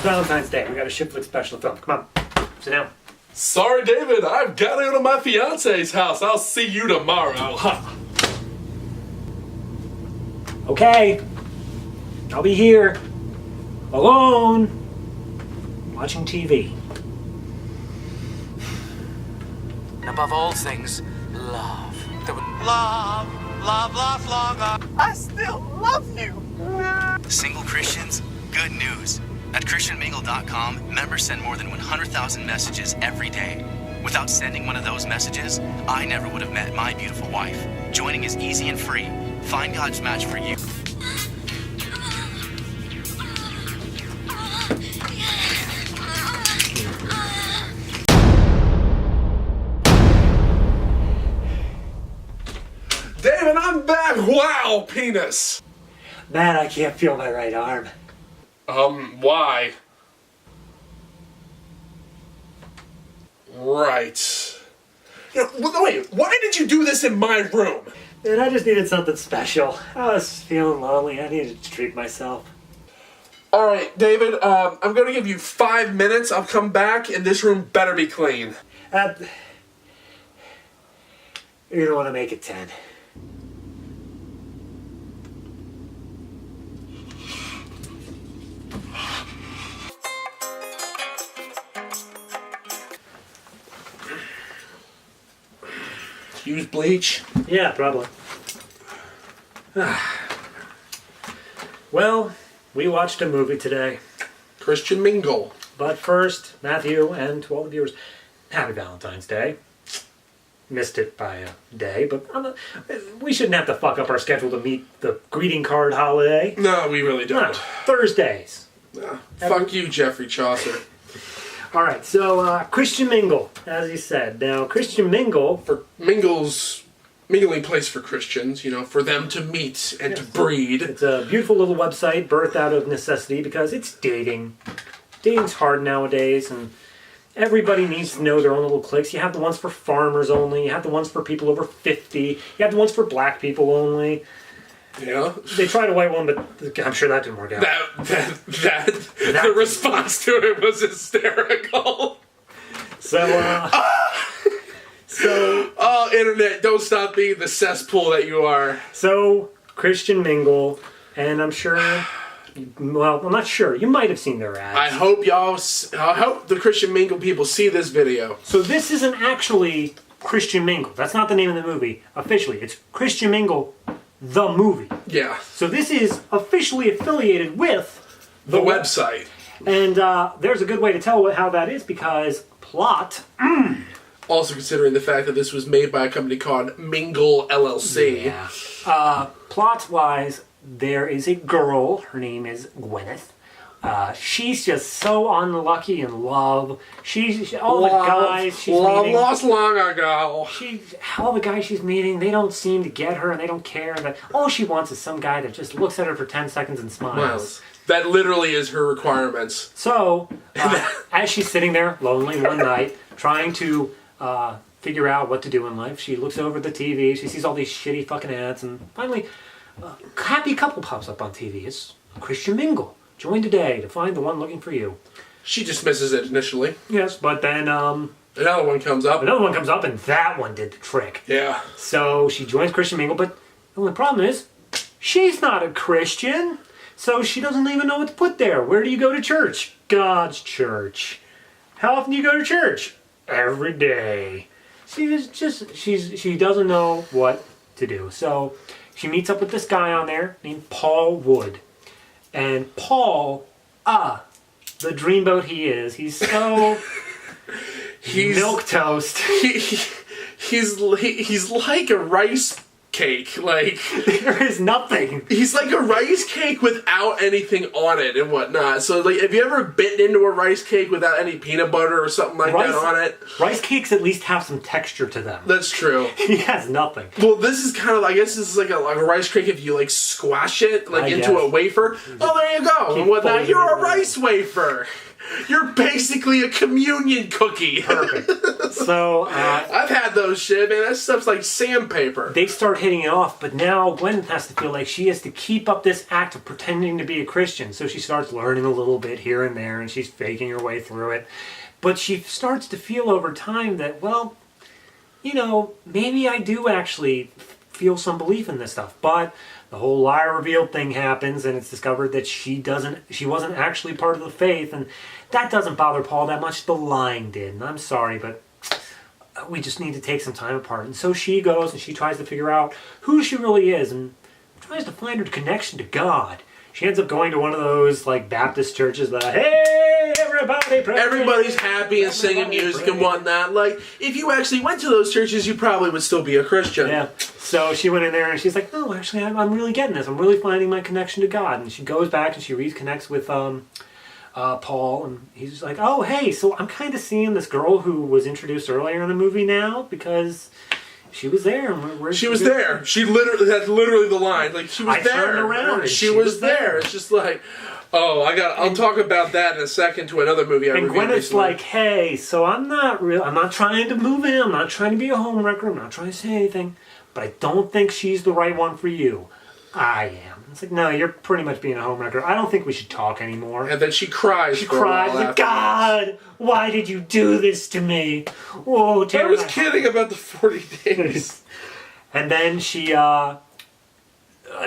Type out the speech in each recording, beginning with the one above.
Valentine's Day. We got a ShitFlix special film. Come on, sit down. Sorry, David. I've got to go to my fiance's house. I'll see you tomorrow. Okay. I'll be here. Alone. Watching TV. And above all things, love. Love lasts longer. I still love you. Single Christians, good news. At ChristianMingle.com, members send more than 100,000 messages every day. Without sending one of those messages, I never would have met my beautiful wife. Joining is easy and free. Find God's match for you. David, I'm back. Wow, penis. Man, I can't feel my right arm. Why? Right. Wait, why did you do this in my room? Man, I just needed something special. I was feeling lonely. I needed to treat myself. Alright, David, I'm gonna give you 5 minutes. I'll come back, and this room better be clean. You don't want to make it 10. Use bleach? Yeah, probably. Well, we watched a movie today. Christian Mingle. But first, Matthew, and to all the viewers, happy Valentine's Day. Missed it by a day, but we shouldn't have to fuck up our schedule to meet the greeting card holiday. No, we really don't. No, Thursdays. Fuck you, Jeffrey Chaucer. All right, so Christian Mingle, as you said. Now, Christian Mingle for Mingling place for Christians, you know, for them to meet and to breed. It's a beautiful little website, birthed out of necessity, because it's dating. Dating's hard nowadays, and everybody needs to know their own little cliques. You have the ones for farmers only. You have the ones for people over 50. You have the ones for black people only. Yeah. They tried a white one, but I'm sure that didn't work out. The response to it was hysterical. Oh, internet, don't stop being the cesspool that you are. So, Christian Mingle, and I'm sure, well, I'm not sure. You might have seen their ads. I hope the Christian Mingle people see this video. So this isn't actually Christian Mingle. That's not the name of the movie officially. It's Christian Mingle, the movie. Yeah. So this is officially affiliated with the website. And there's a good way to tell how that is, because plot. Also considering the fact that this was made by a company called Mingle LLC. Yeah. Plot-wise, there is a girl. Her name is Gwyneth. She's just so unlucky in love. All the guys she's meeting. Lost long ago. All the guys she's meeting, they don't seem to get her, and they don't care. And all she wants is some guy that just looks at her for 10 seconds and smiles. That literally is her requirements. So, as she's sitting there lonely one night, trying to figure out what to do in life, she looks over the TV. She sees all these shitty fucking ads, and finally, a happy couple pops up on TV. It's Christian Mingle. Join today to find the one looking for you. She dismisses it initially. Yes, but then another one comes up. And that one did the trick. Yeah. So she joins Christian Mingle, but the only problem is she's not a Christian, so she doesn't even know what to put there. Where do you go to church? God's church. How often do you go to church? Every day. She doesn't know what to do. So she meets up with this guy on there named Paul Wood. And Paul, the dreamboat he is. He's so milquetoast. He's like a rice cake. Like, there is nothing. He's like a rice cake without anything on it and whatnot. So, like, have you ever bitten into a rice cake without any peanut butter or something like that on it? Rice cakes at least have some texture to them. That's true. He has nothing. Well, this is kind of, I guess this is like a rice cake if you, like, squash it, like, into a wafer. Oh, there you go. And whatnot. You're a rice wafer. You're basically a communion cookie. Perfect. So, I've had those shit, man. That stuff's like sandpaper. they start hitting it off, but now Gwen has to feel like she has to keep up this act of pretending to be a Christian. So she starts learning a little bit here and there, and she's faking her way through it. But she starts to feel over time that, well, you know, maybe I do actually feel some belief in this stuff. But the whole lie revealed thing happens, and it's discovered that she wasn't actually part of the faith, and that doesn't bother Paul that much. The lying did, and I'm sorry, but we just need to take some time apart. And so she goes and she tries to figure out who she really is and tries to find her connection to God. She ends up going to one of those like Baptist churches that, hey, everybody pray. Everybody's happy and singing music and whatnot. Like, if you actually went to those churches, you probably would still be a Christian. Yeah. So she went in there and she's like, no, actually, I'm really getting this. I'm really finding my connection to God. And she goes back and she reconnects with Paul, and he's like, oh, hey, so I'm kind of seeing this girl who was introduced earlier in the movie now because she was there. She was there. She literally, that's literally the line. Like, she was I there. turned around and she was there. It's just like, oh, I'll talk about that in a second to another movie I reviewed And Gwyneth's recently. like, hey, so I'm not trying to move in. I'm not trying to be a homewrecker. I'm not trying to say anything. But I don't think she's the right one for you. I am. It's like, no, you're pretty much being a homewrecker. I don't think we should talk anymore. And then she cries. She cries, like, God, why did you do this to me? Whoa, I was kidding about the 40 days. And then she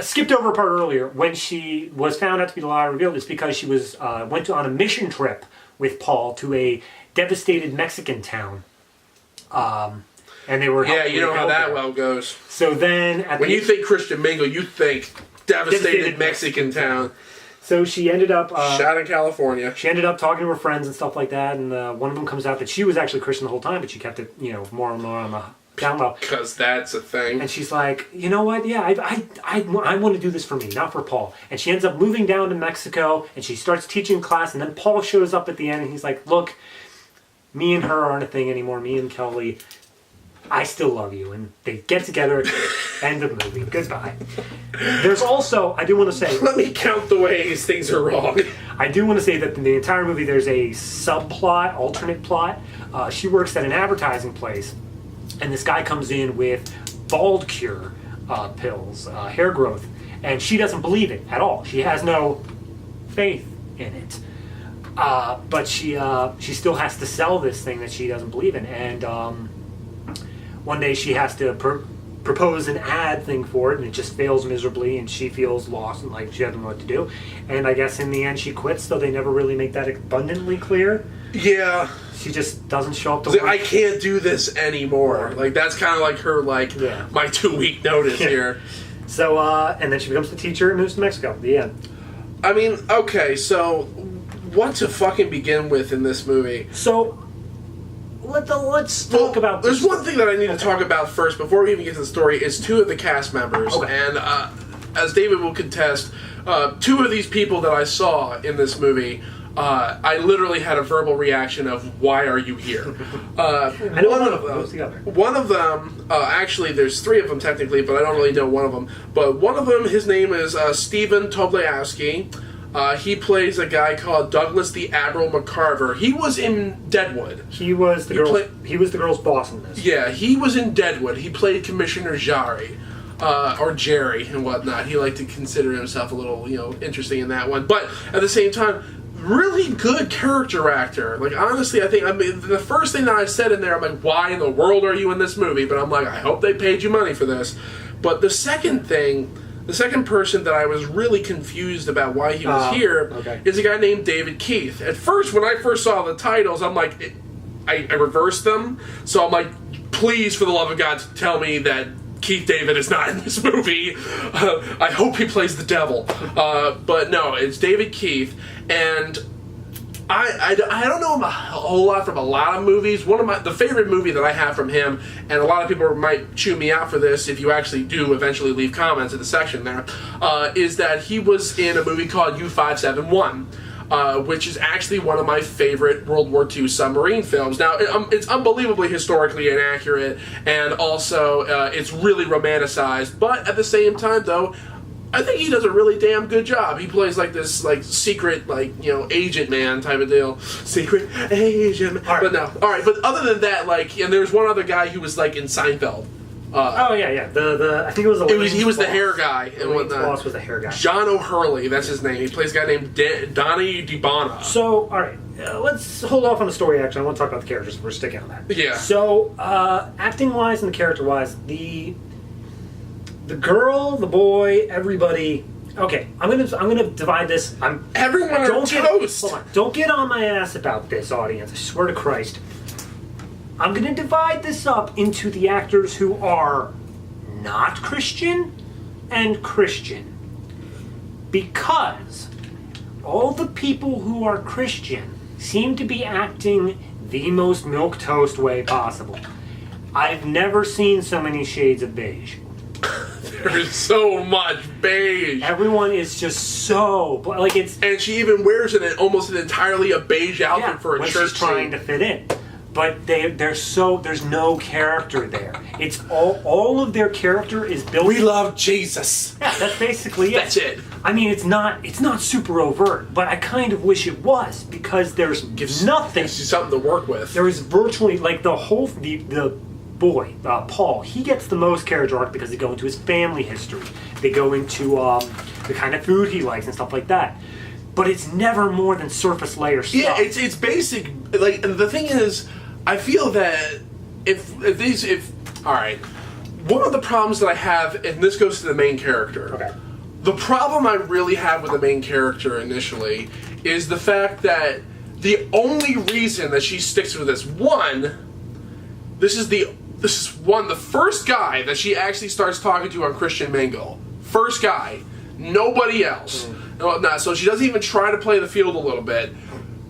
skipped over a part earlier. When she was found out to be the lie revealed, it's because she was went on a mission trip with Paul to a devastated Mexican town. And they were Yeah, you know how that there. well goes. So then, When you think Christian Mingle, you think devastated Mexican town. So she ended up Shot in California. She ended up talking to her friends and stuff like that, and one of them comes out that she was actually Christian the whole time, but she kept it, more and more on the down low. Because that's a thing. And she's like, you know what? Yeah, I want to do this for me, not for Paul. And she ends up moving down to Mexico, and she starts teaching class, and then Paul shows up at the end, and he's like, look, me and her aren't a thing anymore. Me and Kelly, I still love you. And they get together, end of movie. Goodbye. There's also, I do want to say... Let me count the ways things are wrong. I do want to say that in the entire movie there's a subplot, alternate plot. She works at an advertising place, and this guy comes in with bald cure pills, hair growth, and she doesn't believe it at all. She has no faith in it. But she still has to sell this thing that she doesn't believe in, and one day she has to propose an ad thing for it, and it just fails miserably, and she feels lost and like she doesn't know what to do. And I guess in the end she quits, though they never really make that abundantly clear. Yeah. She just doesn't show up to work. I can't do this anymore. Like, that's kind of like her, my 2-week notice here. So, and then she becomes the teacher and moves to Mexico. The end. I mean, okay, so what to fucking begin with in this movie? So, let's talk about There's this. one thing that I need to talk about first before we even get to the story is 2 of the cast members. Okay. And as David will contest, 2 of these people that I saw in this movie, I literally had a verbal reaction of, why are you here? One of them, actually there's 3 of them technically, but I don't really know one of them. But one of them, his name is Stephen Tobolowsky. He plays a guy called Douglas the Admiral McCarver. He was in Deadwood. He was the girl's boss in this. Yeah, he was in Deadwood. He played Commissioner Jari. Or Jerry and whatnot. He liked to consider himself a little, interesting in that one. But at the same time, really good character actor. Like, honestly, the first thing that I said in there, I'm like, why in the world are you in this movie? But I'm like, I hope they paid you money for this. But the second person that I was really confused about why he was here is a guy named David Keith. At first, when I first saw the titles, I'm like, I reversed them. So I'm like, please, for the love of God, tell me that Keith David is not in this movie. I hope he plays the devil. But no, it's David Keith. And I don't know him a whole lot from a lot of movies. The favorite movie that I have from him, and a lot of people might chew me out for this if you actually do eventually leave comments in the section there, is that he was in a movie called U-571. Which is actually one of my favorite World War II submarine films. Now, it's unbelievably historically inaccurate, and also it's really romanticized, but at the same time, though, I think he does a really damn good job. He plays like this, like secret, like agent man type of deal. Secret agent. All right. But no, all right. But other than that, like, and there's one other guy who was like in Seinfeld. Oh yeah. The I think it was he was the hair guy and whatnot. Boss was the hair guy. John O'Hurley, that's his name. He plays a guy named Donnie DiBona. So, all right, let's hold off on the story. Actually, I want to talk about the characters. We're sticking on that. Yeah. So, acting-wise and character-wise, the girl, the boy, everybody. Okay, I'm gonna divide this. Everyone on toast. Hold on. Don't get on my ass about this, audience. I swear to Christ. I'm going to divide this up into the actors who are not Christian and Christian. Because all the people who are Christian seem to be acting the most milquetoast way possible. I've never seen so many shades of beige. There's so much beige. Everyone is just so... like it's. And she even wears almost entirely a beige outfit for a when church she's trying to fit in. But there's no character there. It's all of their character is built. We love Jesus. Yeah, that's basically it. That's it. I mean, it's not super overt, but I kind of wish it was because there's nothing. Gives you something to work with. There is virtually like the boy Paul. He gets the most character arc because they go into his family history. They go into the kind of food he likes and stuff like that. But it's never more than surface layer stuff. Yeah, it's basic. Like the thing is, I feel that all right, one of the problems that I have, and this goes to the main character. Okay. The problem I really have with the main character initially is the fact that the only reason that she sticks with this the first guy that she actually starts talking to on Christian Mingle. First guy, nobody else. So she doesn't even try to play the field a little bit.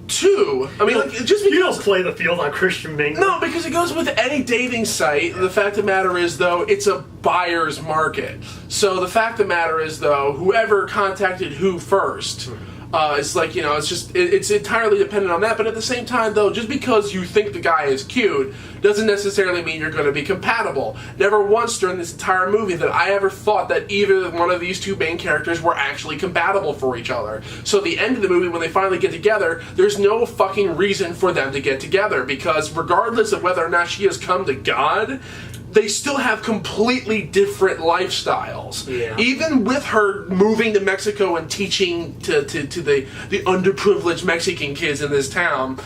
Two, I mean, just because you don't play the field on Christian Mingle. No, because it goes with any dating site. The fact of the matter is, though, it's a buyer's market. So the fact of the matter is, though, whoever contacted who first, it's like, it's entirely dependent on that. But at the same time, though, just because you think the guy is cute doesn't necessarily mean you're going to be compatible. Never once during this entire movie that I ever thought that either one of these two main characters were actually compatible for each other. So at the end of the movie, when they finally get together, there's no fucking reason for them to get together, because regardless of whether or not she has come to God, they still have completely different lifestyles. Yeah. Even with her moving to Mexico and teaching to the underprivileged Mexican kids in this town,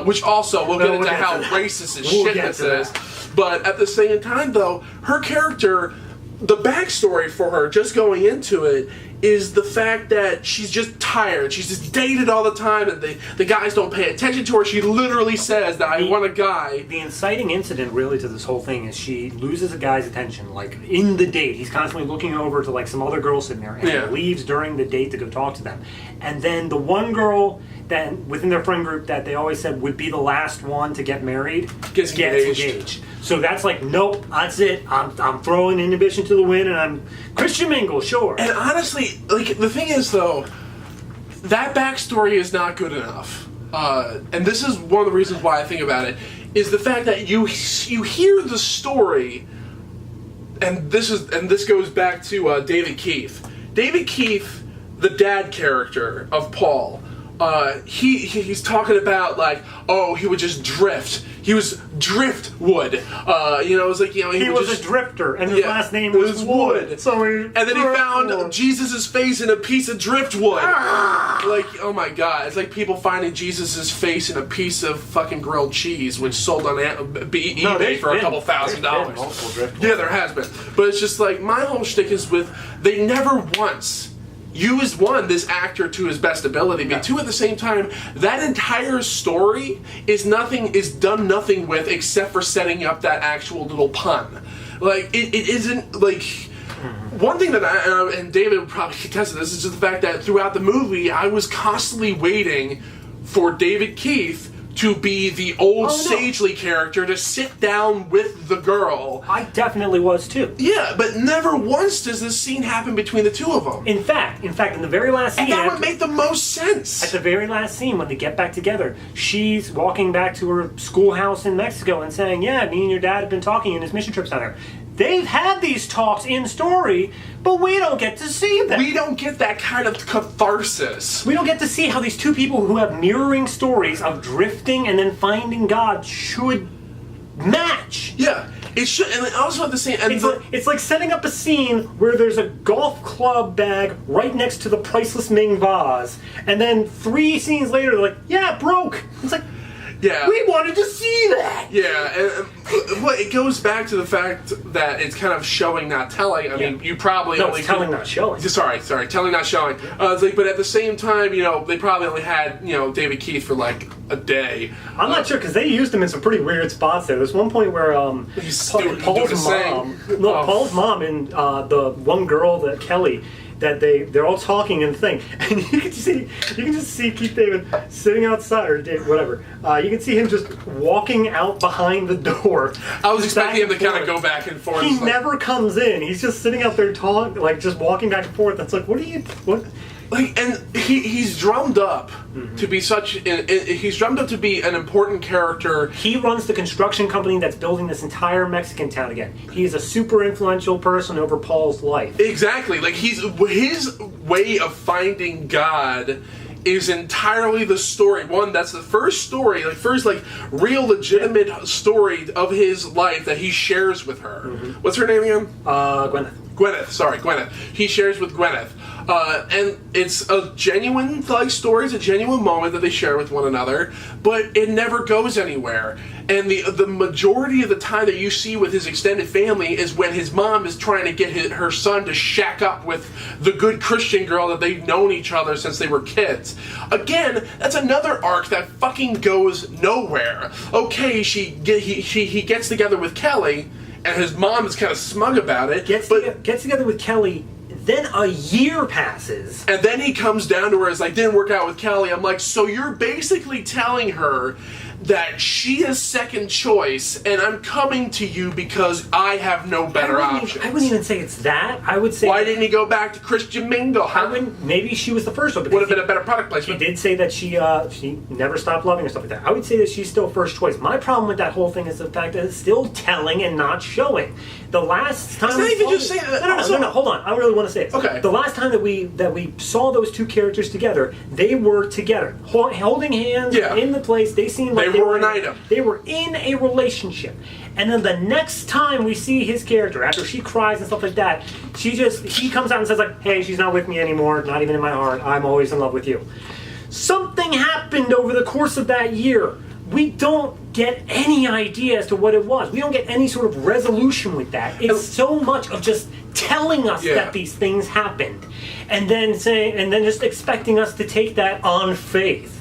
which also we'll get into how racist as shit this is. But at the same time, though, her character, the backstory for her, just going into it, is the fact that she's just tired. She's just dated all the time, and the guys don't pay attention to her. She literally says that I want a guy. The inciting incident, really, to this whole thing is she loses a guy's attention. Like, in the date, he's constantly looking over to, like, some other girl sitting there, and he leaves during the date to go talk to them. And then the one girl that, within their friend group, that they always said would be the last one to get married, gets engaged. So that's like, nope, that's it. I'm throwing inhibition to the wind, and I'm Christian Mingle, sure. And honestly, like, the thing is, though, that backstory is not good enough. And this is one of the reasons why I think about it, is the fact that you hear the story, and this goes back to David Keith. David Keith, the dad character of Paul, he's talking about, like, he would just drift. He was driftwood. It was like, he was just a drifter, and his last name was Wood. So and then he found Jesus' face in a piece of driftwood. Like, oh my God, it's like people finding Jesus' face in a piece of fucking grilled cheese, which sold on eBay for a couple $1,000. Yeah, there has been. But it's just like, my whole shtick is they never once used, one, this actor to his best ability, but two, at the same time, that entire story is done nothing with except for setting up that actual little pun. Like, it isn't, like, one thing that and David would probably contest to this, is just the fact that throughout the movie, I was constantly waiting for David Keith to be the old sagely character to sit down with the girl. I definitely was too. Yeah, but never once does this scene happen between the two of them. In fact, in the very last scene... And that would make the most sense. At the very last scene, when they get back together, she's walking back to her schoolhouse in Mexico and saying, yeah, me and your dad have been talking in his mission trips down there. they've had these talks in story, but we don't get to see them. We don't get that kind of catharsis. We don't get to see how these two people who have mirroring stories of drifting and then finding God should match. Yeah. It should, and also at the same. And It's like setting up a scene where there's a golf club bag right next to the priceless Ming vase, and then 3 scenes later they're like, "Yeah, it broke." It's like, yeah, we wanted to see that. Yeah, and well, it goes back to the fact that it's kind of showing, not telling. I mean, you probably only it's telling, not showing. Sorry, telling, not showing. It's like, but at the same time, they probably only had David Keith for like a day. I'm not sure because they used him in some pretty weird spots there. There's one point where Paul's mom and the one girl, that Kelly, that they're all talking and thing, and you can just see Keith David sitting outside, or Dave, whatever. You can see him just walking out behind the door. I was expecting him to kind of go back and forth. He never comes in. He's just sitting out there talking, like just walking back and forth. That's like, what? Like, and he's drummed up to be he's drummed up to be an important character. He runs the construction company that's building this entire Mexican town again. He is a super influential person over Paul's life. Exactly. Like, his way of finding God is entirely the story. One, that's the first story, real legitimate story of his life that he shares with her. What's her name again? Gwyneth. He shares with Gwyneth. And it's a genuine story. It's a genuine moment that they share with one another, but it never goes anywhere. And the majority of the time that you see with his extended family is when his mom is trying to get her son to shack up with the good Christian girl that they've known each other since they were kids. Again, that's another arc that fucking goes nowhere. Okay, he gets together with Kelly, and his mom is kind of smug about it. Gets together with Kelly. Then a year passes. And then he comes down to where it's like, didn't work out with Kelly. I'm like, so you're basically telling her that she is second choice, and I'm coming to you because I have no better options. I wouldn't even say it's that. I would say... Why didn't he go back to Christian Mingle? Maybe she was the first one. Would have been a better product placement. He did say that she never stopped loving or stuff like that. I would say that she's still first choice. My problem with that whole thing is the fact that it's still telling and not showing. The last time... It's not even just saying that. No, hold on. I really want to say it. Okay. The last time that we saw those two characters together, they were together. Holding hands in the place. They seemed like they were an item. They were in a relationship. And then the next time we see his character, after she cries and stuff like that, he comes out and says like, hey, she's not with me anymore, not even in my heart, I'm always in love with you. Something happened over the course of that year. We don't get any idea as to what it was. We don't get any sort of resolution with that. It's so much of just telling us that these things happened, and then just expecting us to take that on faith.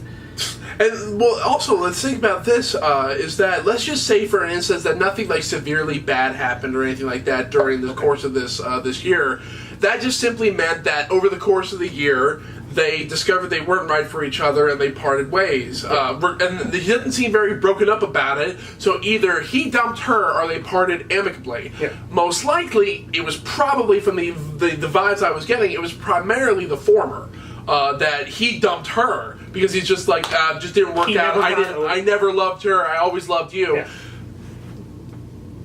And, well, also, let's think about this, is that, let's just say, for instance, that nothing, severely bad happened or anything like that during the course of this year. That just simply meant that over the course of the year, they discovered they weren't right for each other and they parted ways. And he didn't seem very broken up about it, so either he dumped her or they parted amicably. Yeah. Most likely, it was probably, from the vibes I was getting, it was primarily the former. That he dumped her because he's just like, just didn't work out. I never loved her. I always loved you. Yeah.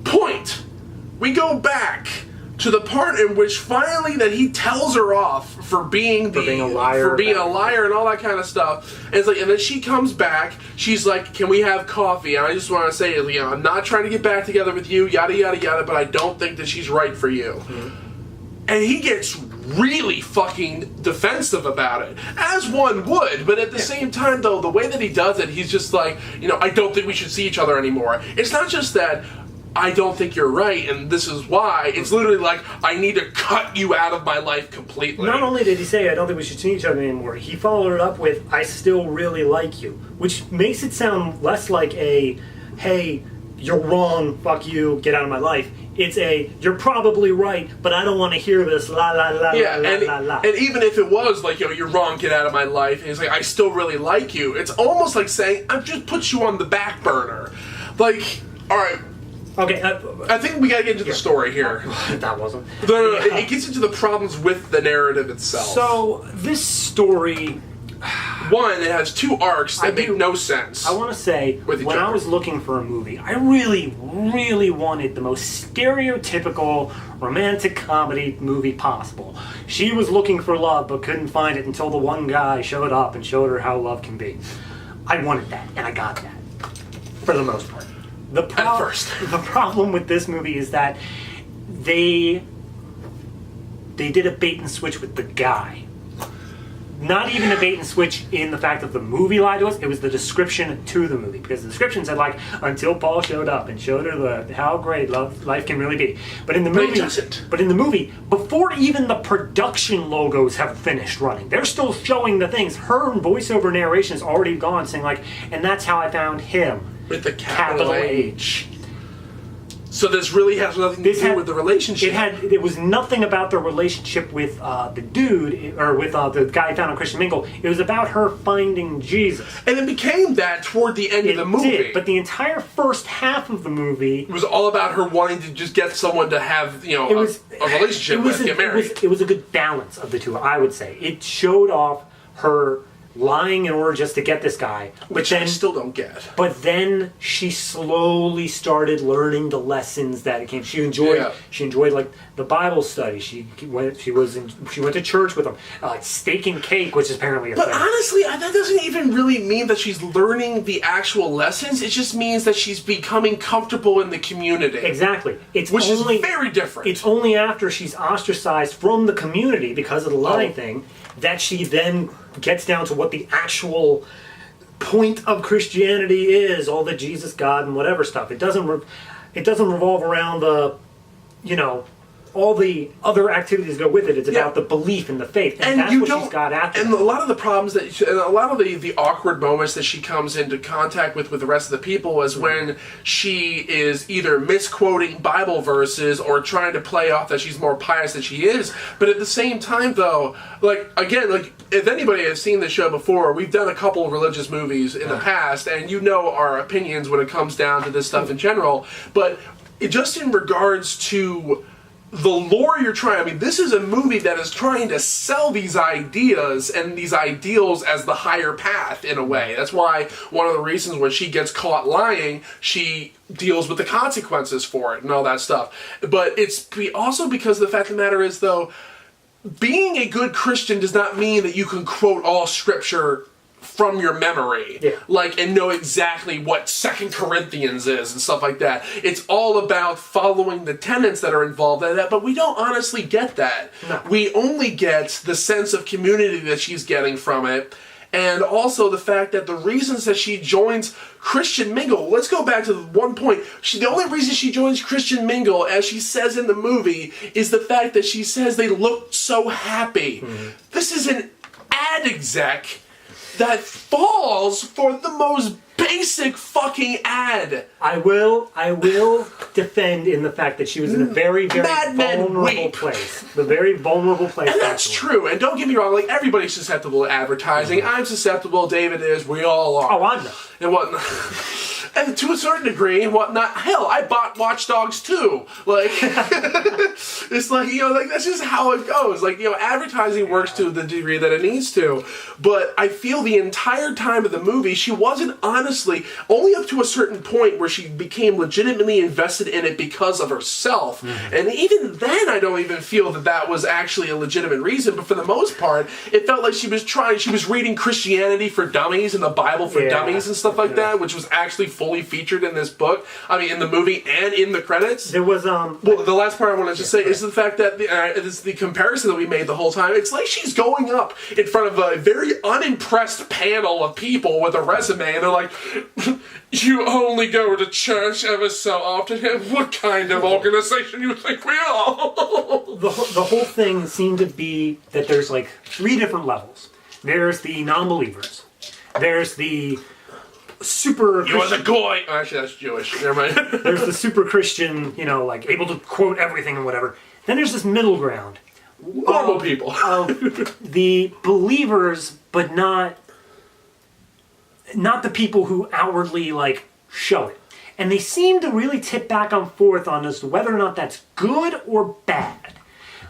Point. We go back to the part in which finally that he tells her off for being a liar and all that kind of stuff. And it's like, and then she comes back. She's like, "Can we have coffee?" And I just want to say, I'm not trying to get back together with you, yada yada yada. But I don't think that she's right for you. Mm-hmm. And he gets really fucking defensive about it, as one would, but at the same time, though, the way that he does it, he's just like, I don't think we should see each other anymore. It's not just that I don't think you're right, and this is why. It's literally like, I need to cut you out of my life completely. Not only did he say, I don't think we should see each other anymore, he followed it up with, I still really like you, which makes it sound less like a, hey, you're wrong, fuck you, get out of my life. It's a, you're probably right, but I don't want to hear this, la la la la la la. And even if it was like, you're wrong, get out of my life, and he's like, I still really like you, it's almost like saying, I've just put you on the back burner. Like, alright. Okay. I think we gotta get into the story here. That wasn't. No. It gets into the problems with the narrative itself. So, this story, one, it has two arcs that make no sense. I want to say, when I was looking for a movie, I really, really wanted the most stereotypical romantic comedy movie possible. She was looking for love, but couldn't find it until the one guy showed up and showed her how love can be. I wanted that, and I got that, for the most part. At first. The problem with this movie is that they did a bait and switch with the guy. Not even a bait and switch in the fact that the movie lied to us. It was the description to the movie, because the description said like, until Paul showed up and showed her how great life can really be. But in the movie, before even the production logos have finished running, they're still showing the things. Her voiceover narration is already gone, saying like, and that's how I found him with the capital H. So this really has nothing to do with the relationship. It was nothing about the relationship with the dude, or with the guy found on Christian Mingle. It was about her finding Jesus. And it became that toward the end of the movie. Did, but the entire first half of the movie... It was all about her wanting to just get someone to have, a relationship with, get married. It was a good balance of the two, I would say. It showed off her lying in order just to get this guy, which I still don't get. But then she slowly started learning the lessons that it came. She enjoyed like the Bible study. She went to church with them, steak and cake, which is apparently a thing. But honestly, that doesn't even really mean that she's learning the actual lessons. It just means that she's becoming comfortable in the community. Exactly. Which is very different. It's only after she's ostracized from the community because of the lying thing that she then gets down to what the actual point of Christianity is, all the Jesus, God, and whatever stuff. It doesn't revolve around the, all the other activities that go with it. It's about the belief in the faith, and that's what she's got after. And a lot of the problems and a lot of the awkward moments that she comes into contact with the rest of the people is when she is either misquoting Bible verses or trying to play off that she's more pious than she is. But at the same time, though, if anybody has seen the show before, we've done a couple of religious movies in the past, and our opinions when it comes down to this stuff in general. But just in regards to the lore this is a movie that is trying to sell these ideas and these ideals as the higher path in a way. That's why one of the reasons when she gets caught lying, she deals with the consequences for it and all that stuff. But it's also because the fact of the matter is, though, being a good Christian does not mean that you can quote all scripture from your memory, and know exactly what 2 Corinthians is and stuff like that. It's all about following the tenets that are involved in that, but we don't honestly get that. No. We only get the sense of community that she's getting from it, and also the fact that the reasons that she joins Christian Mingle, let's go back to one point. The only reason she joins Christian Mingle, as she says in the movie, is the fact that she says they look so happy. Mm-hmm. This is an ad exec that falls for the most basic fucking ad. I will defend in the fact that she was in a very, very vulnerable place. The very vulnerable place. And that's true. And don't get me wrong, everybody's susceptible to advertising. Mm-hmm. I'm susceptible, David is, we all are. Oh, I know. And whatnot. And to a certain degree and whatnot, hell, I bought Watch Dogs too. It's that's just how it goes. Advertising works to the degree that it needs to. But I feel the entire time of the movie, she wasn't honestly, only up to a certain point where she became legitimately invested in it because of herself. Mm-hmm. And even then, I don't even feel that was actually a legitimate reason. But for the most part, it felt like she was reading Christianity for Dummies and the Bible for Dummies and stuff like that, which was actually fully featured in this book. In the movie and in the credits. There was Well, the last part I want to just say is the fact that it's the comparison that we made the whole time. It's like she's going up in front of a very unimpressed panel of people with a resume, and they're like, "You only go to church ever so often. What kind of organization you think we are?" The whole thing seemed to be that there's 3 different levels. There's the non-believers. There's the super You was a goy. Oh, actually, that's Jewish. Never mind. There's the super Christian, able to quote everything and whatever. Then there's this middle ground. Normal people. Of the believers, but not the people who outwardly, show it. And they seem to really tip back and forth on as to whether or not that's good or bad.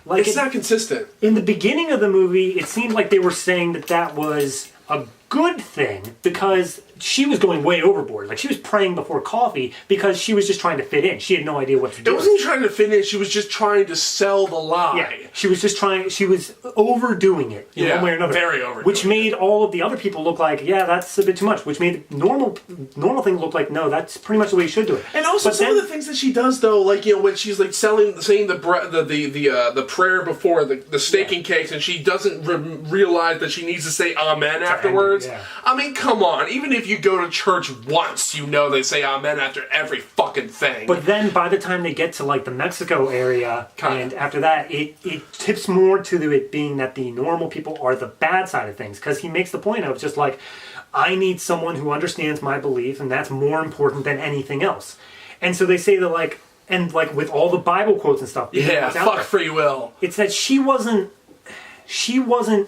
It's not consistent. In the beginning of the movie, it seemed like they were saying that was a good thing because she was going way overboard. Like, she was praying before coffee because she was just trying to fit in. She had no idea what to do. It wasn't trying to fit in. She was just trying to sell the lie. Yeah, she was just trying. She was overdoing it in one way or another. Very overdoing. Which made all of the other people look like, yeah, that's a bit too much. Which made the normal thing look like, no, that's pretty much the way you should do it. And also, some of the things that she does, though, like, you know, when she's like saying the prayer before the staking cakes, and she doesn't realize that she needs to say amen afterwards. Yeah. I mean, come on. Even if you go to church once, you know they say amen after every fucking thing. But then by the time they get to like the Mexico area, and after that, it tips more to it being that the normal people are the bad side of things, because he makes the point of just like, I need someone who understands my belief, and that's more important than anything else. And so they say that like, and like with all the Bible quotes and stuff. Yeah, fuck free will. It's that she wasn't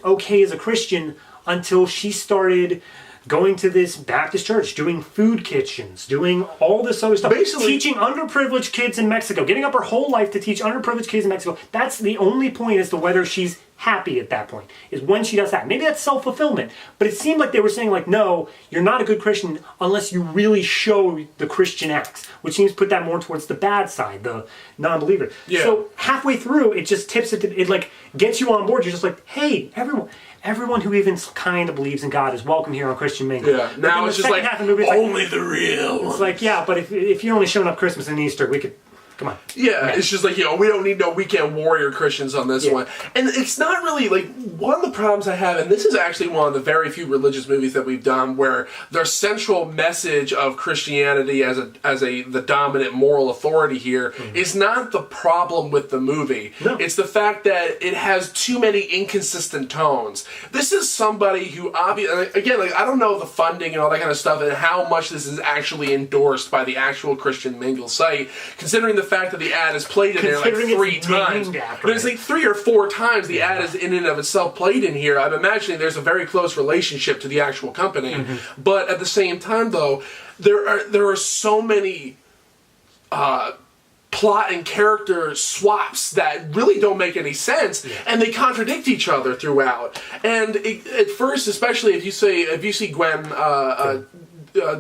okay as a Christian until she started going to this Baptist church, doing food kitchens, doing all this other stuff. Basically, teaching underprivileged kids in Mexico, getting up her whole life to teach underprivileged kids in Mexico. That's the only point as to whether she's happy at that point, is when she does that. Maybe that's self-fulfillment, but it seemed like they were saying like, no, you're not a good Christian unless you really show the Christian acts, which seems to put that more towards the bad side, the non-believer. Yeah. So halfway through, it just tips it, it like gets you on board. You're just like, hey, everyone who even kind of believes in God is welcome here on Christian Mingle. Yeah, now it's just like, only the real ones. It's like, yeah, but if you're only showing up Christmas and Easter, we could, come on. Yeah, it's just like, you know, we don't need no weekend warrior Christians on this one. And it's not really, like, one of the problems I have, and this is actually one of the very few religious movies that we've done where their central message of Christianity as the dominant moral authority here is not the problem with the movie. No. It's the fact that it has too many inconsistent tones. This is somebody who obviously, again, like, I don't know the funding and all that kind of stuff and how much this is actually endorsed by the actual Christian Mingle site, considering the fact that the ad is played in there like 3 times. There's like 3 or 4 times the ad is in and of itself played in here. I'm imagining there's a very close relationship to the actual company. But at the same time, though, there are so many plot and character swaps that really don't make any sense, and they contradict each other throughout. And at first, especially if you see Gwen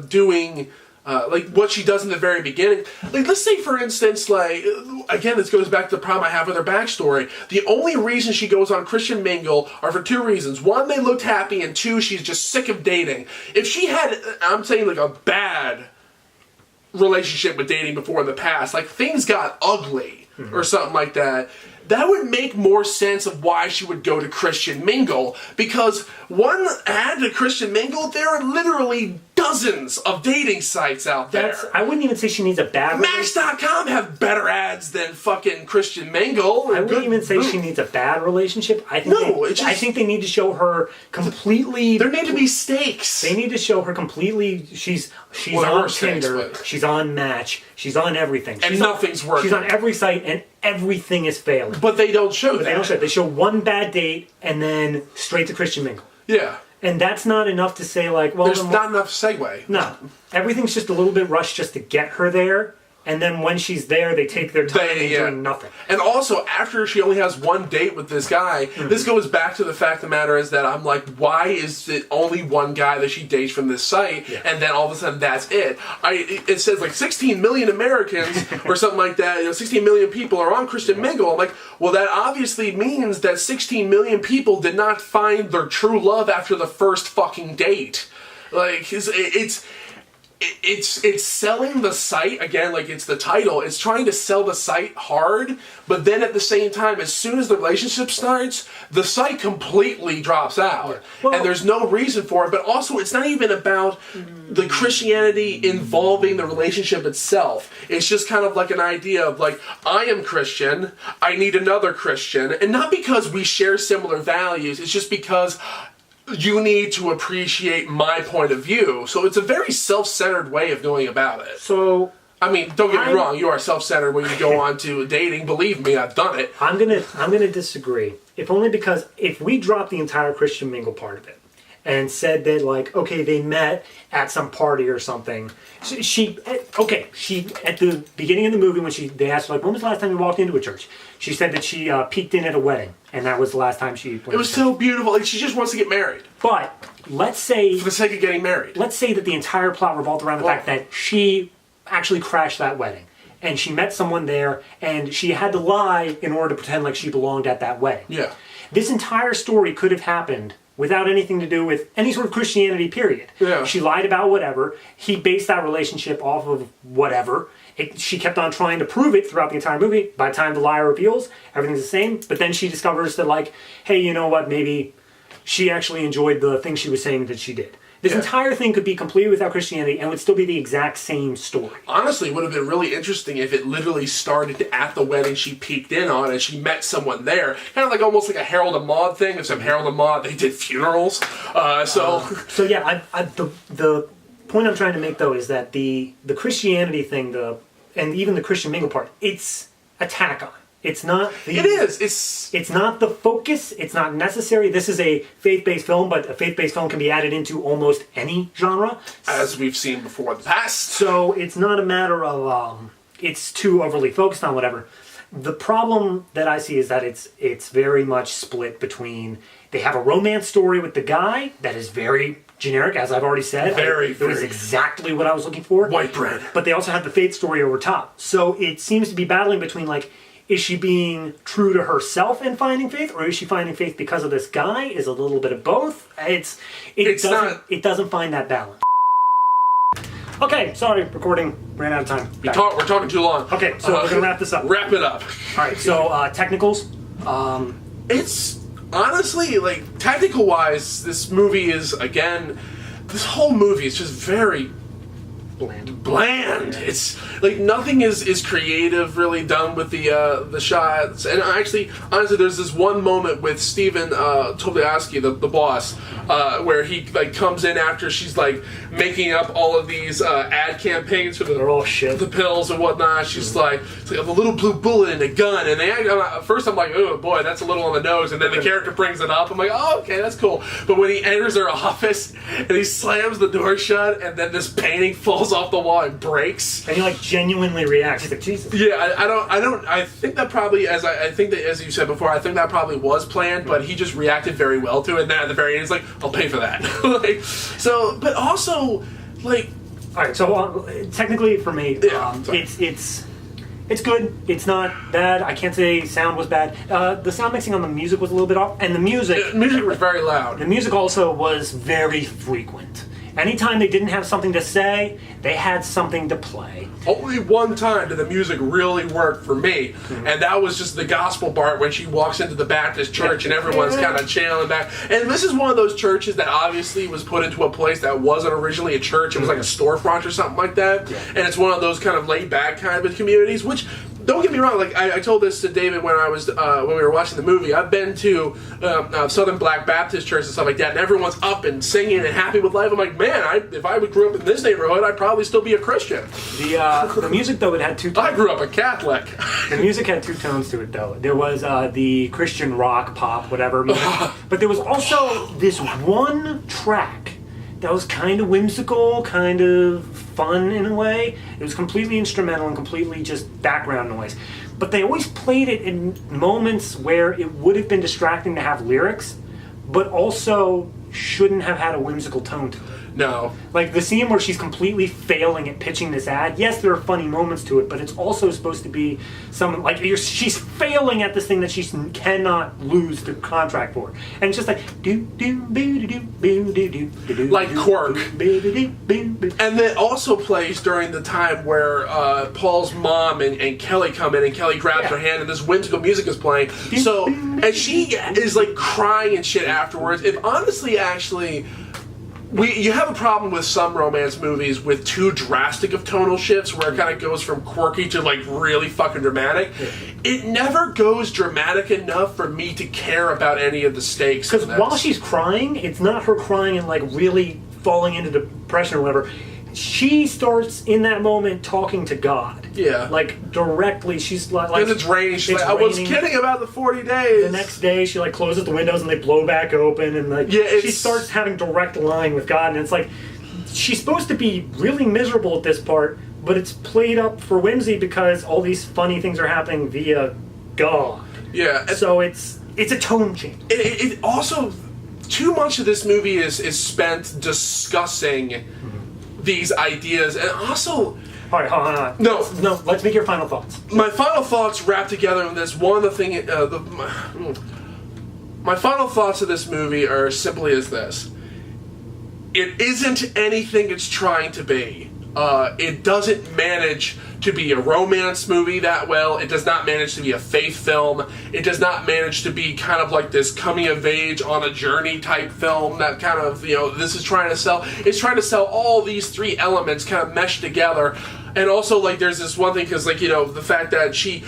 doing like what she does in the very beginning. Like, let's say, for instance, like, again, this goes back to the problem I have with her backstory. The only reason she goes on Christian Mingle are for 2 reasons. 1, they looked happy, and 2, she's just sick of dating. If she had, I'm saying, like, a bad relationship with dating before in the past, like, things got ugly or something like that, that would make more sense of why she would go to Christian Mingle, because one ad to Christian Mingle, there are literally dozens of dating sites out there. I wouldn't even say she needs a bad Match.com have better ads than fucking Christian Mingle. I wouldn't even say she needs a bad relationship. I think they need to show her completely. There need to be stakes. They need to show her completely. She's on Tinder. She's on Match. She's on everything. And nothing's working. She's on every site, and everything is failing. But they don't show that. They don't show it. They show one bad date, and then straight to Christian Mingle. Yeah. And that's not enough to say, like, well... There's not enough segue. No. Everything's just a little bit rushed just to get her there. And then when she's there, they take their time and doing nothing. And also, after she only has one date with this guy, this goes back to the fact of the matter is that I'm like, why is it only one guy that she dates from this site? Yeah. And then all of a sudden, that's it. It says like 16 million Americans or something like that. You know, 16 million people are on Christian Mingle. I'm like, well, that obviously means that 16 million people did not find their true love after the first fucking date. Like, it's selling the site, again, like it's the title, it's trying to sell the site hard, but then at the same time, as soon as the relationship starts, the site completely drops out. Yeah. Well, and there's no reason for it, but also it's not even about the Christianity involving the relationship itself. It's just kind of like an idea of like, I am Christian, I need another Christian, and not because we share similar values, it's just because you need to appreciate my point of view. So it's a very self-centered way of going about it. So, I mean, don't get me wrong, you are self-centered when you go on to dating. Believe me, I've done it. I'm gonna disagree. If only because if we drop the entire Christian Mingle part of it, and said that, like, okay, they met at some party or something. She at the beginning of the movie when they asked her, like, when was the last time you walked into a church? She said that she peeked in at a wedding, and that was the last time she went. It was so beautiful. Like, she just wants to get married. But let's say, for the sake of getting married, let's say that the entire plot revolved around the fact that she actually crashed that wedding. And she met someone there, and she had to lie in order to pretend like she belonged at that wedding. Yeah. This entire story could have happened without anything to do with any sort of Christianity, period. Yeah. She lied about whatever. He based that relationship off of whatever. She kept on trying to prove it throughout the entire movie. By the time the lie reveals, everything's the same. But then she discovers that, like, hey, you know what? Maybe she actually enjoyed the thing she was saying that she did. This entire thing could be completely without Christianity and would still be the exact same story. Honestly, it would have been really interesting if it literally started at the wedding she peeked in on and she met someone there. Kind of like almost like a Harold and Maude thing, except Harold and Maude, they did funerals. So yeah, the point I'm trying to make, though, is that the Christianity thing, and even the Christian Mingle part, it's a tack on. It's not the... It is. It's not the focus. It's not necessary. This is a faith-based film, but a faith-based film can be added into almost any genre. As we've seen before in the past. So it's not a matter of it's too overly focused on whatever. The problem that I see is that it's very much split between... They have a romance story with the guy that is very generic, as I've already said. It was exactly what I was looking for. White bread. But they also have the faith story over top. So it seems to be battling between, like... Is she being true to herself and finding faith, or is she finding faith because of this guy? Is a little bit of both. It doesn't find that balance. Okay, sorry, recording ran out of time. We're talking too long. Okay, so we're gonna wrap this up. Wrap it up. All right, so technicals. It's honestly, like, technical wise, this movie is, again, this whole movie is just very bland. It's like nothing is creative really done with the shots. And actually, honestly, there's this one moment with Steven Tobolowsky, the boss, where he like comes in after she's like making up all of these ad campaigns for the pills and whatnot. She's like, it's like a little blue bullet and a gun. And at first I'm like, oh boy, that's a little on the nose. And then the character brings it up. I'm like, oh, okay, that's cool. But when he enters her office and he slams the door shut, and then this painting falls off the wall and breaks, and he like genuinely reacts. He's like, Jesus. Yeah, I think that probably, as you said before, I think that probably was planned, but he just reacted very well to it. And then at the very end, he's like, I'll pay for that. But also, like, all right. So technically, for me, it's good. It's not bad. I can't say sound was bad. The sound mixing on the music was a little bit off, and the music was very loud. The music also was very frequent. Anytime they didn't have something to say, they had something to play. Only one time did the music really work for me, and that was just the gospel part when she walks into the Baptist church and everyone's kind of channeling back. And this is one of those churches that obviously was put into a place that wasn't originally a church. It was like a storefront or something like that. Yeah. And it's one of those kind of laid-back kind of communities, which... Don't get me wrong. Like I told this to David when we were watching the movie. I've been to Southern Black Baptist churches and stuff like that, and everyone's up and singing and happy with life. I'm like, man, if I grew up in this neighborhood, I'd probably still be a Christian. The music, though, it had two tones. I grew up a Catholic. The music had two tones to it, though. There was the Christian rock, pop, whatever music, but there was also this one track that was kind of whimsical, kind of fun in a way. It was completely instrumental and completely just background noise. But they always played it in moments where it would have been distracting to have lyrics, but also shouldn't have had a whimsical tone to it. No. Like the scene where she's completely failing at pitching this ad. Yes, there are funny moments to it, but it's also supposed to be some like she's failing at this thing that she cannot lose the contract for, and it's just like do do boo do boo do do do like Quirk. And it also plays during the time where Paul's mom and Kelly come in, and Kelly grabs her hand, and this whimsical music is playing. So and she is like crying and shit afterwards. If honestly, actually. You have a problem with some romance movies with too drastic of tonal shifts where it kind of goes from quirky to like really fucking dramatic. It never goes dramatic enough for me to care about any of the stakes. Because while she's crying, it's not her crying and like really falling into depression or whatever. she starts in that moment talking to God. Yeah. Like, directly. She's like... Because it's raining. She's like, I was kidding about the 40 days. The next day, she, like, closes the windows and they blow back open. And, like, she starts having direct line with God. And it's like, she's supposed to be really miserable at this part, but it's played up for whimsy because all these funny things are happening via God. Yeah. So it's a tone change. It also... Too much of this movie is spent discussing these ideas, and also... All right, hold on. No. Let's make your final thoughts. My final thoughts wrap together in this. One of the things... my final thoughts of this movie are simply as this. It isn't anything it's trying to be. It doesn't manage to be a romance movie that well. It does not manage to be a faith film. It does not manage to be kind of like this coming of age on a journey type film that kind of, this is trying to sell. It's trying to sell all these three elements kind of meshed together. And also, like, there's this one thing, because, like, the fact that she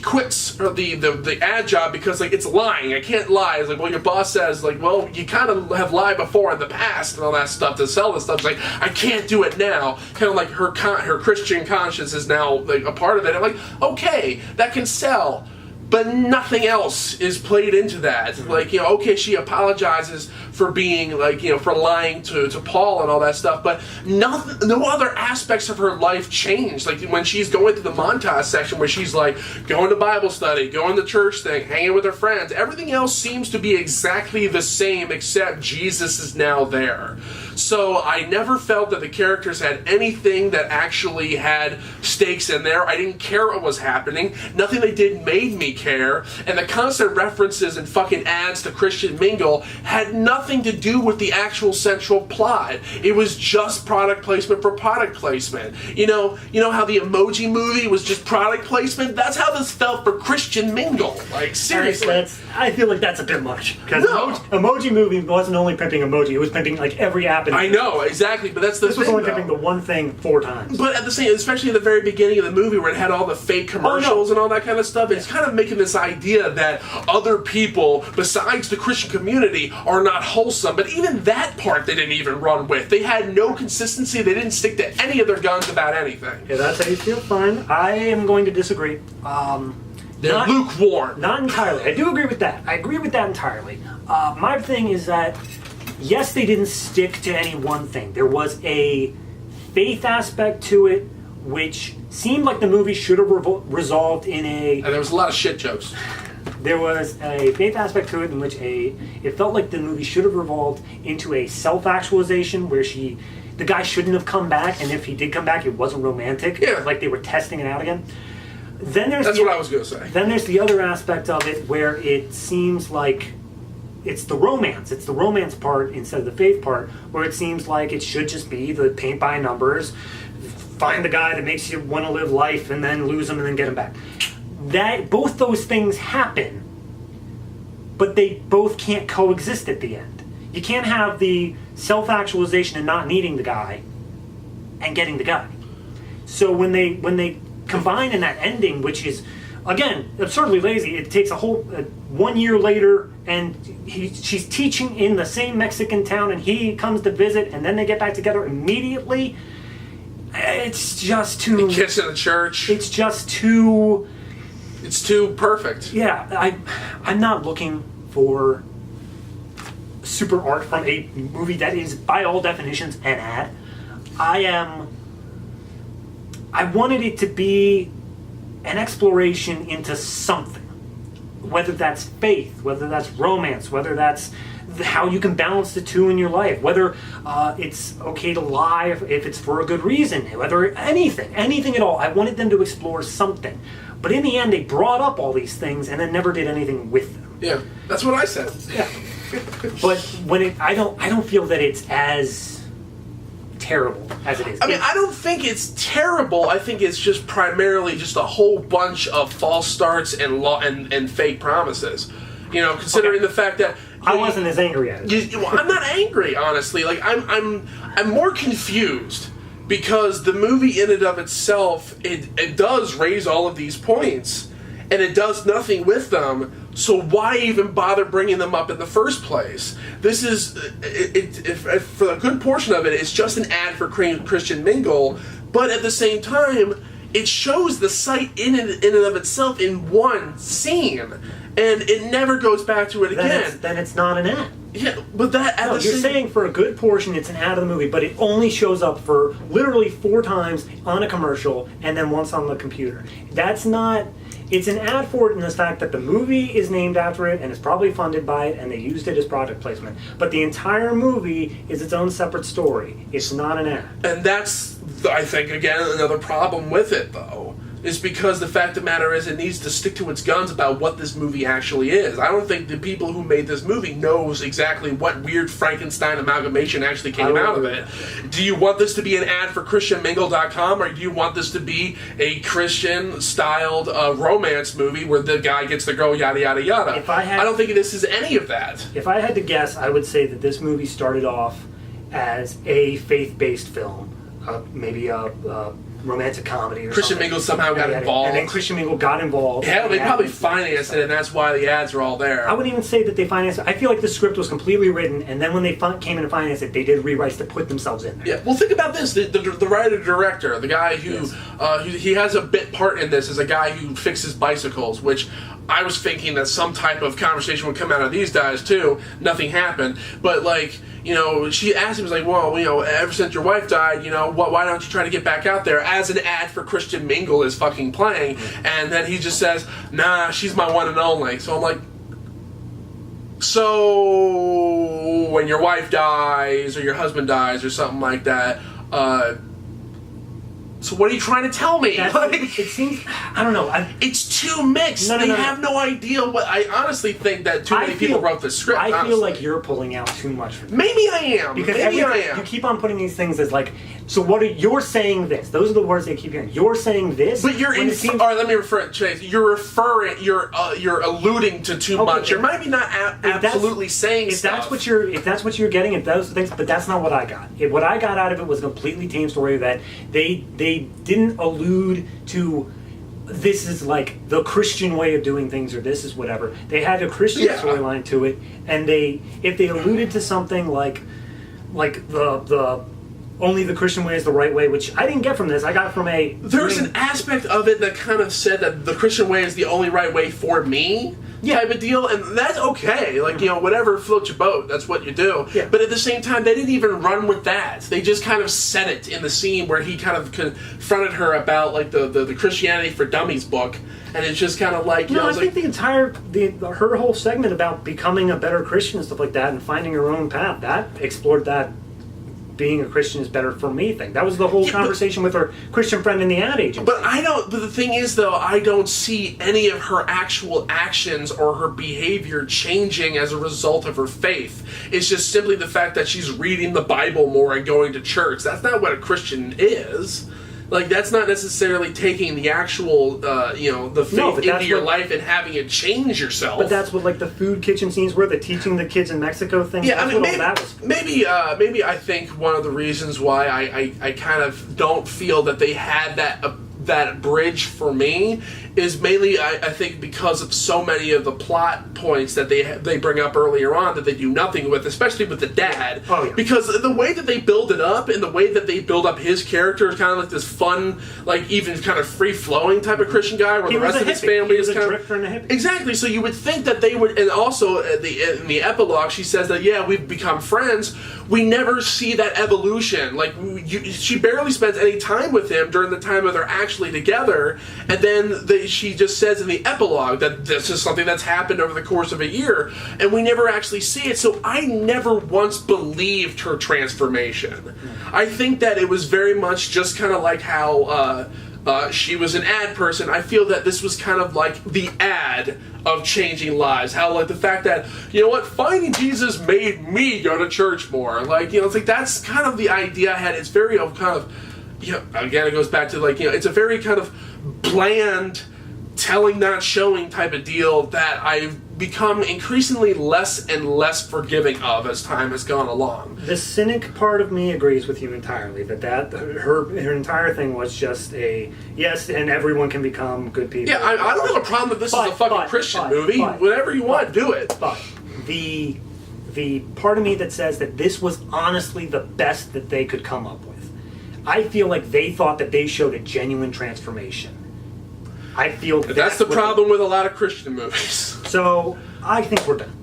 quits the ad job because, like, it's lying. I can't lie. It's like, well, your boss says, like, well, you kind of have lied before in the past and all that stuff to sell this stuff. It's like, I can't do it now. Kind of like her Christian conscience is now, like, a part of it. I'm like, okay, that can sell. But nothing else is played into that. Like, okay, she apologizes for being, like, for lying to Paul and all that stuff, but no other aspects of her life changed. Like, when she's going through the montage section where she's, like, going to Bible study, going to church thing, hanging with her friends, everything else seems to be exactly the same except Jesus is now there. So I never felt that the characters had anything that actually had stakes in there. I didn't care what was happening. Nothing they did made me care. And the constant references and fucking ads to Christian Mingle had nothing to do with the actual central plot. It was just product placement for product placement. You know how the Emoji Movie was just product placement? That's how this felt for Christian Mingle. Like, seriously. I feel like that's a bit much. Because Emoji Movie wasn't only pimping emoji, it was pimping, like, every app. I know, exactly, but that's the thing. This was only pimping the one thing 4 times. But at the same, especially at the very beginning of the movie where it had all the fake commercials and all that kind of stuff, it's kind of making this idea that other people besides the Christian community are not wholesome. But even that part they didn't even run with. They had no consistency. They didn't stick to any of their guns about anything. Yeah, that's how you feel. Fine. I am going to disagree. They're lukewarm. Not entirely. I do agree with that. I agree with that entirely. My thing is that, yes, they didn't stick to any one thing. There was a faith aspect to it, which seemed like the movie should have resolved in a... And there was a lot of shit jokes. There was a faith aspect to it in which it felt like the movie should have revolved into a self-actualization where the guy shouldn't have come back, and if he did come back, it wasn't romantic. Yeah. It was like they were testing it out again. That's what I was going to say. Then there's the other aspect of it where it seems like it's the romance. It's the romance part instead of the faith part, where it seems like it should just be the paint by numbers, find the guy that makes you want to live life, and then lose him and then get him back. Both those things happen, but they both can't coexist at the end. You can't have the self-actualization and not needing the guy and getting the guy. So when they combine in that ending, which is, again, absurdly lazy, it takes a whole 1 year later, and she's teaching in the same Mexican town, and he comes to visit, and then they get back together immediately. It's just too... They kiss in the church. It's just too... It's too perfect. Yeah, I'm not looking for super art from a movie that is, by all definitions, an ad. I wanted it to be an exploration into something. Whether that's faith, whether that's romance, whether that's how you can balance the two in your life, whether it's okay to lie if it's for a good reason, whether anything at all. I wanted them to explore something. But in the end, they brought up all these things and then never did anything with them. Yeah, that's what I said. Yeah. But when I don't feel that it's as terrible as it is. I mean, I don't think it's terrible. I think it's just primarily just a whole bunch of false starts and fake promises. Considering the fact that I wasn't as angry at it. I'm not angry, honestly. Like I'm more confused because the movie in and of itself it does raise all of these points and it does nothing with them. So why even bother bringing them up in the first place? This is, if for a good portion of it, it's just an ad for Christian Mingle, but at the same time, it shows the site in and of itself in one scene, and it never goes back to it again. Then it's not an ad. Yeah, but that No, you're saying for a good portion it's an ad of the movie, but it only shows up for literally 4 times on a commercial and then once on the computer. That's not. It's an ad for it in the fact that the movie is named after it and it's probably funded by it and they used it as product placement. But the entire movie is its own separate story. It's not an ad. And that's, I think, again, another problem with it, though, is because the fact of the matter is it needs to stick to its guns about what this movie actually is. I don't think the people who made this movie knows exactly what weird Frankenstein amalgamation actually came out of it. Do you want this to be an ad for ChristianMingle.com, or do you want this to be a Christian-styled romance movie where the guy gets the girl, yada, yada, yada? I don't think this is any of that. If I had to guess, I would say that this movie started off as a faith-based film, maybe a romantic comedy or Christian something. Mingle somehow got involved. And then Christian Mingle got involved. Yeah, they probably financed it, and that's why the ads are all there. I wouldn't even say that they financed it. I feel like the script was completely written, and then when they came in and financed it, they did rewrites to put themselves in there. Yeah, well, think about this. The writer-director, the guy who, he has a bit part in this, is a guy who fixes bicycles, which I was thinking that some type of conversation would come out of these guys, too. Nothing happened. But, like, you know, she asked him, like, well, you know, ever since your wife died, you know, why don't you try to get back out there? As an ad for Christian Mingle is fucking playing. And then he just says, nah, she's my one and only. So I'm like, so when your wife dies or your husband dies or something like that, so what are you trying to tell me? It seems, I don't know. It's too mixed. They have no idea what. I honestly think that too many people wrote the script. I feel like you're pulling out too much for this. Maybe I am. Because maybe I am. You keep on putting these things as like, so what are you're saying this? Those are the words they keep hearing. You're saying this. But you're in. All right, let me refer it, Chase. You're referring. You're alluding to too much. You're maybe not absolutely saying stuff. If that's what you're getting, if those things, but that's not what I got. What I got out of it was a completely tame story that they didn't allude to. This is like the Christian way of doing things, or this is whatever. They had a Christian storyline to it, and if they alluded to something like the only the Christian way is the right way, which I didn't get from this. I got from There's an aspect of it that kind of said that the Christian way is the only right way for me. Type of deal, and that's okay. Like, you know, whatever floats your boat, that's what you do. Yeah. But at the same time, they didn't even run with that. They just kind of said it in the scene where he kind of confronted her about like the Christianity for Dummies book, and it's just kind of like, you know, I think the entire her whole segment about becoming a better Christian and stuff like that, and finding her own path, that explored that being a Christian is better for me thing. That was the whole conversation with her Christian friend in the ad agency. But the thing is, though, I don't see any of her actual actions or her behavior changing as a result of her faith. It's just simply the fact that she's reading the Bible more and going to church. That's not what a Christian is. Like, that's not necessarily taking the actual, the faith into your life and having it change yourself. But that's what, like, the food kitchen scenes were, the teaching the kids in Mexico thing. Yeah, that's I mean, maybe I think one of the reasons why I kind of don't feel that they had that bridge for me is mainly, I think, because of so many of the plot points that they bring up earlier on that they do nothing with, especially with the dad. Oh, yeah. Because the way that they build it up and the way that they build up his character is kind of like this fun, like even kind of free-flowing type of Christian guy where the rest of his family is kind of... and a hippie. Exactly, so you would think that they would... And also, in the epilogue, she says that, yeah, we've become friends. We never see that evolution. Like, she barely spends any time with him during the time that they're actually together, and then she just says in the epilogue that this is something that's happened over the course of a year, and we never actually see it, so I never once believed her transformation. I think that it was very much just kind of like how she was an ad person. I feel that this was kind of like the ad of changing lives. How, like, the fact that, you know what, finding Jesus made me go to church more. Like, you know, it's like that's kind of the idea I had. It's very kind of, you know, again, it goes back to, like, you know, it's a very kind of bland telling, not showing type of deal that I become increasingly less and less forgiving of as time has gone along. The cynic part of me agrees with you entirely. That her entire thing was just a yes, and everyone can become good people. Yeah, I don't have a problem that this is a fucking Christian movie. Whatever you want, do it. But the part of me that says that this was honestly the best that they could come up with. I feel like they thought that they showed a genuine transformation. I feel that's the problem with a lot of Christian movies. So I think we're done.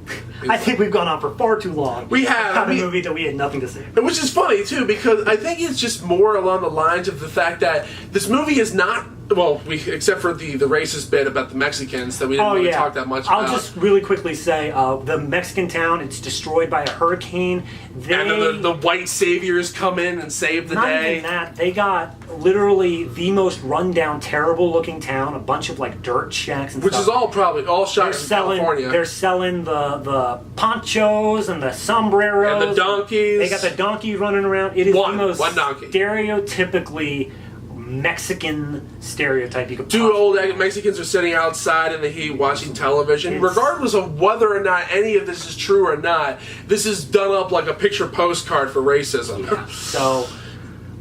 I think we've gone on for far too long. We have about a movie that we had nothing to say. Which is funny too, because I think it's just more along the lines of the fact that this movie is not. Well, except for the racist bit about the Mexicans that we didn't really talk that much about. I'll just really quickly say, the Mexican town, it's destroyed by a hurricane. And then the white saviors come in and save the day. Not even that. They got literally the most rundown, terrible-looking town, a bunch of like dirt shacks and Which stuff. is all probably shot in California. They're selling the ponchos and the sombreros. And the donkeys. They got the donkey running around. It is the most one donkey. Stereotypically Mexican stereotype you could Two old Mexicans are sitting outside in the heat watching television. Regardless of whether or not any of this is true or not, this is done up like a picture postcard for racism. Yeah. So,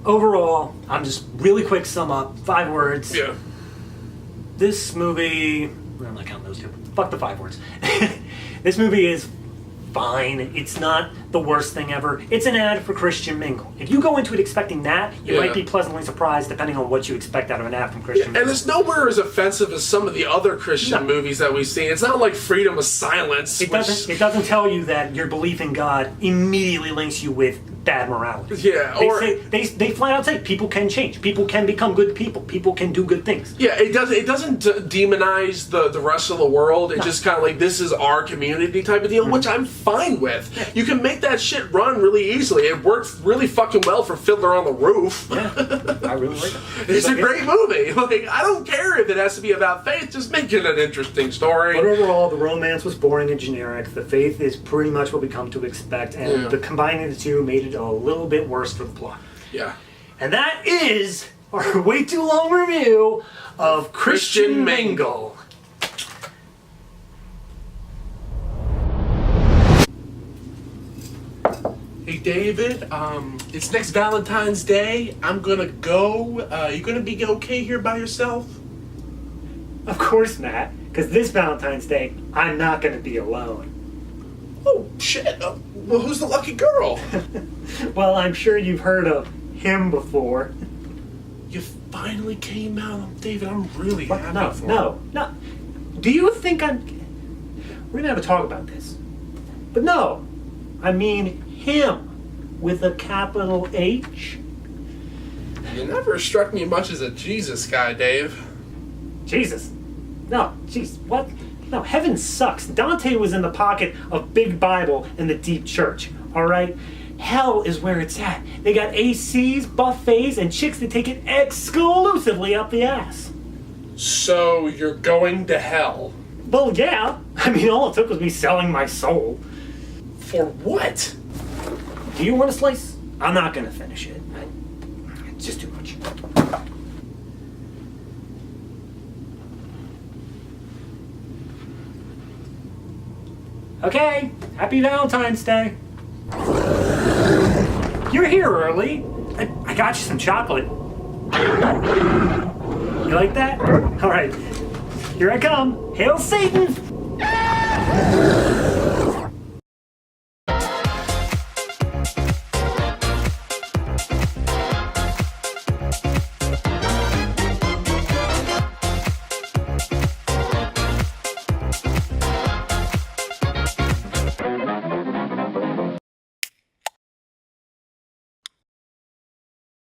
overall, I'm just really quick sum up, 5 words. Yeah. This movie, I'm not counting those two. Fuck the 5 words. This movie is fine. It's not the worst thing ever. It's an ad for Christian Mingle. If you go into it expecting that, you might be pleasantly surprised depending on what you expect out of an ad from Christian Mingle. And it's nowhere as offensive as some of the other Christian movies that we've seen. It's not like Freedom of Silence. It doesn't tell you that your belief in God immediately links you with bad morality. Yeah, they flat out say people can change. People can become good people. People can do good things. Yeah, it doesn't demonize the rest of the world. It's just kind of like, this is our community type of deal, which I'm fine with. Yeah. You can make that shit run really easily. It worked really fucking well for Fiddler on the Roof. Yeah, I really like it. It's a great movie. Like, I don't care if it has to be about faith. Just make it an interesting story. But overall, the romance was boring and generic. The faith is pretty much what we come to expect, and the combining the two made it a little bit worse for the plot. Yeah. And that is our way too long review of Christian Mingle. Hey David, it's next Valentine's Day. I'm gonna go. You gonna be okay here by yourself? Of course, Matt, because this Valentine's Day, I'm not going to be alone. Oh, shit. Well, who's the lucky girl? Well, I'm sure you've heard of him before. You finally came out, David. I'm really happy for you. No. Do you think We're going to have a talk about this. But no, I mean him with a capital H. You never struck me much as a Jesus guy, Dave. Jesus. No, jeez, what? No, heaven sucks. Dante was in the pocket of Big Bible and the Deep Church, alright? Hell is where it's at. They got ACs, buffets, and chicks that take it exclusively up the ass. So, you're going to hell? Well, yeah. I mean, all it took was me selling my soul. For what? Do you want a slice? I'm not gonna finish it. It's just too much. Okay, happy Valentine's Day. You're here early. I got you some chocolate. You like that? All right, here I come. Hail Satan!